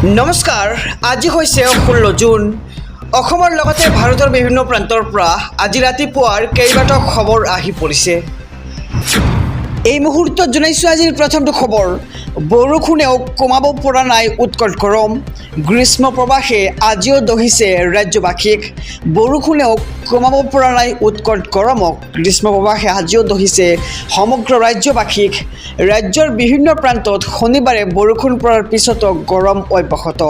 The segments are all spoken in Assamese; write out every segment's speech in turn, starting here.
নমস্কাৰ আজি হৈছে 16 জুন অসমৰ লগতে ভাৰতৰ বিভিন্ন প্ৰান্তৰ পৰা আজি ৰাতিপুৱাৰ কেইবাটাও খবৰ আহি পৰিছে এই মুহূৰ্তত জনাইছো আজিৰ প্ৰথমটো খবৰ বৰষুণেও কমাব পৰা নাই উৎকট গৰম গ্ৰীষ্ম প্ৰবাহে আজিও দহিছে ৰাজ্যবাসীক বৰষুণেও কমাব পৰা নাই উৎকট গৰমক গ্ৰীষ্ম প্ৰবাহে আজিও দহিছে সমগ্ৰ ৰাজ্যবাসীক ৰাজ্যৰ বিভিন্ন প্ৰান্তত শনিবাৰে বৰষুণ পৰাৰ পিছতো গৰম অব্যাহত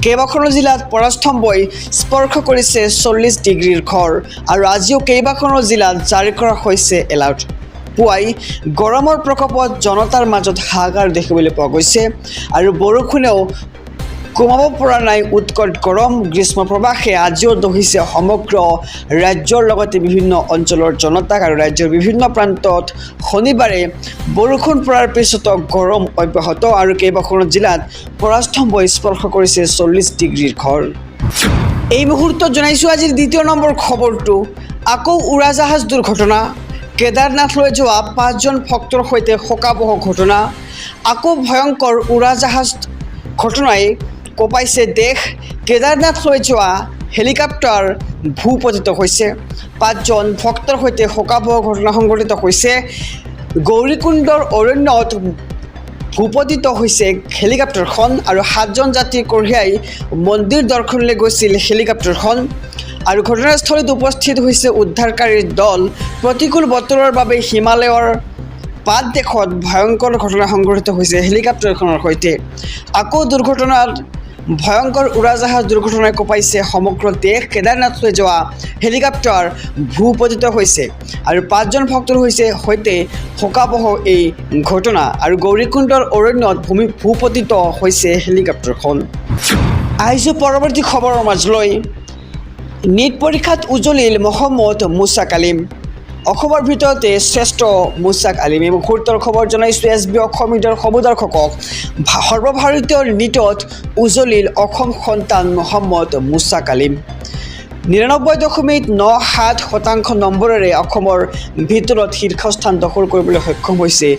কেইবাখনো জিলাত পৰাস্তম্ভই স্পৰ্শ কৰিছে 40 ডিগ্ৰীৰ ঘৰ আৰু আজিও কেইবাখনো জিলাত জাৰি কৰা হৈছে এলাৰ্ট পুৱাই গৰমৰ প্ৰকোপত জনতাৰ মাজত হাহাকাৰ দেখিবলৈ পোৱা গৈছে আৰু বৰষুণেও কমাব পৰা নাই উৎকট গৰম গ্ৰীষ্ম প্ৰবাহে আজিও দহিছে সমগ্ৰ ৰাজ্যৰ লগতে বিভিন্ন অঞ্চলৰ জনতাক আৰু ৰাজ্যৰ বিভিন্ন প্ৰান্তত শনিবাৰে বৰষুণ পৰাৰ পিছতো গৰম অব্যাহত আৰু কেইবাখনো জিলাত পৰাস্তম্ভই স্পৰ্শ কৰিছে 40 ডিগ্ৰীৰ ঘৰ এই মুহূৰ্তত জনাইছো আজিৰ দ্বিতীয় নম্বৰ খবৰটো আকৌ উৰাজাহাজ দুৰ্ঘটনা কেদাৰনাথলৈ যোৱা 5জন ভক্তৰ সৈতে শোকাবহ ঘটনা আকৌ ভয়ংকৰ উৰাজাহাজ ঘটনাই কঁপাইছে দেশ কেদাৰনাথলৈ যোৱা হেলিকপ্টাৰ ভূপতিত হৈছে 5জন ভক্তৰ সৈতে শোকাবহ ঘটনা সংঘটিত হৈছে গৌৰীকুণ্ডৰ অৰণ্যত ভূপতিত হৈছে হেলিকপ্টাৰখন আৰু 7জন যাত্ৰী কঢ়িয়াই মন্দিৰ দৰ্শনলৈ গৈছিল হেলিকপ্টাৰখন আৰু ঘটনাস্থলীত উপস্থিত হৈছে উদ্ধাৰকাৰীৰ দল প্ৰতিকূল বতৰৰ বাবে হিমালয়ৰ পাত দেশত ভয়ংকৰ ঘটনা সংঘটিত হৈছে হেলিকপ্টাৰখনৰ সৈতে আকৌ দুৰ্ঘটনাত ভয়ংকৰ উৰাজাহাজ দুৰ্ঘটনাই কঁপাইছে সমগ্ৰ দেশ কেদাৰনাথলৈ যোৱা হেলিকপ্টাৰ ভূপতিত হৈছে আৰু 5জন ভক্তৰ সৈতে শোকাবহ এই ঘটনা আৰু গৌৰীকুণ্ডৰ অৰণ্যত ভূপতিত হৈছে হেলিকপ্টাৰখন আহিছোঁ পৰৱৰ্তী খবৰৰ মাজলৈ নীট পৰীক্ষাত উজলিল মহম্মদ মুছাক আলিম অসমৰ ভিতৰতে শ্ৰেষ্ঠ মুছাক আলিম এই মুহূৰ্তৰ খবৰ জনাইছোঁ SB অসম মিডিয়াৰ সমদৰ্শকক সৰ্বভাৰতীয় নীটত উজলিল অসম সন্তান মহম্মদ মুছাক আলিম 99.97% নম্বৰেৰে অসমৰ ভিতৰত শীৰ্ষস্থান দখল কৰিবলৈ সক্ষম হৈছে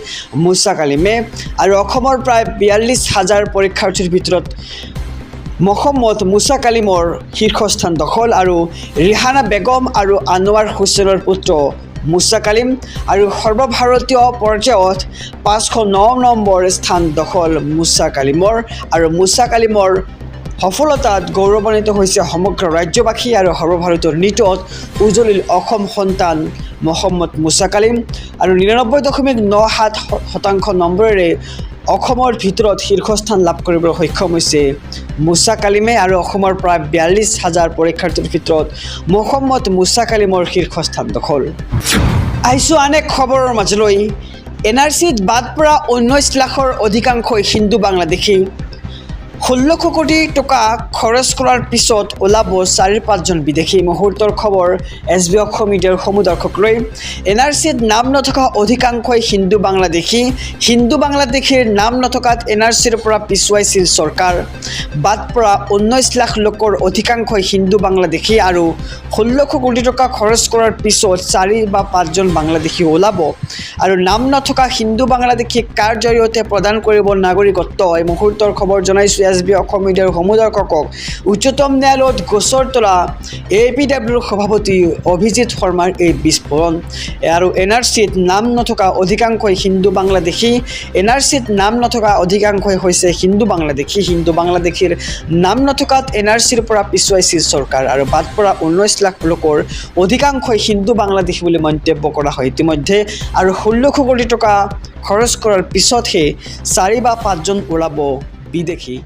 মুছাক আলিমে আৰু অসমৰ প্ৰায় 42,000 পৰীক্ষাৰ্থীৰ ভিতৰত মহম্মদ মুছাক আলিমৰ শীৰ্ষস্থান দখল আৰু ৰিহানা বেগম আৰু আনোৱাৰ হুছেইনৰ পুত্ৰ মুছাক আলিম আৰু সৰ্বভাৰতীয় পৰ্যায়ত 509 নম্বৰ স্থান দখল মুছাক আলিমৰ আৰু মুছাক আলিমৰ সফলতাত গৌৰৱান্বিত হৈছে সমগ্ৰ ৰাজ্যবাসী আৰু সৰ্বভাৰতীয় নীটত উজলিল অসম সন্তান মহম্মদ মুছাক আলিম আৰু 99.97% নম্বৰেৰে অসমৰ ভিতৰত শীৰ্ষস্থান লাভ কৰিবলৈ সক্ষম হৈছে মুছাক আলিমে আৰু অসমৰ প্ৰায় 42,000 পৰীক্ষাৰ্থীৰ ভিতৰত মহম্মদ মুছাক আলিমৰ শীৰ্ষস্থান দখল আহিছোঁ আন এক খবৰৰ মাজলৈ NRCত বাদ পৰা 19 লাখৰ অধিকাংশই হিন্দু বাংলাদেশী 16 কোটি টকা খৰচ কৰাৰ পিছত ওলাব 4-5জন বিদেশী মুহূৰ্তৰ খবৰ SB অসম মিডিয়াৰ সমদৰ্শকলৈ NRCত নাম নথকা অধিকাংশই হিন্দু বাংলাদেশীৰ নাম নথকাত NRCৰ পৰা পিছুৱাইছিল চৰকাৰ বাদ পৰা 19 লাখ লোকৰ অধিকাংশই হিন্দু বাংলাদেশী আৰু 16 কোটি টকা খৰচ কৰাৰ পিছত 4 বা 5জন বাংলাদেশী ওলাব আৰু নাম নথকা হিন্দু বাংলাদেশীক কাৰ জৰিয়তে প্ৰদান কৰিব নাগৰিকত্ব এই মুহূৰ্তৰ খবৰ জনাইছোঁ SB অসম মিডিয়াৰ সমদৰ্শকক উচ্চতম ন্যায়ালয়ত গোচৰ তোলা APWৰ সভাপতি অভিজিৎ শৰ্মাৰ এই বিস্ফোৰণ আৰু NRCত নাম নথকা অধিকাংশই হিন্দু বাংলাদেশী NRCত নাম নথকা অধিকাংশই হৈছে হিন্দু বাংলাদেশীৰ নাম নথকাত NRCৰ পৰা পিছুৱাইছিল চৰকাৰ আৰু বাদ পৰা 19 লাখ লোকৰ অধিকাংশই হিন্দু বাংলাদেশী বুলি মন্তব্য কৰা হয় ইতিমধ্যে আৰু 16 কোটি টকা খৰচ কৰাৰ পিছতহে 4 বা 5জন ওলাব বিদেশী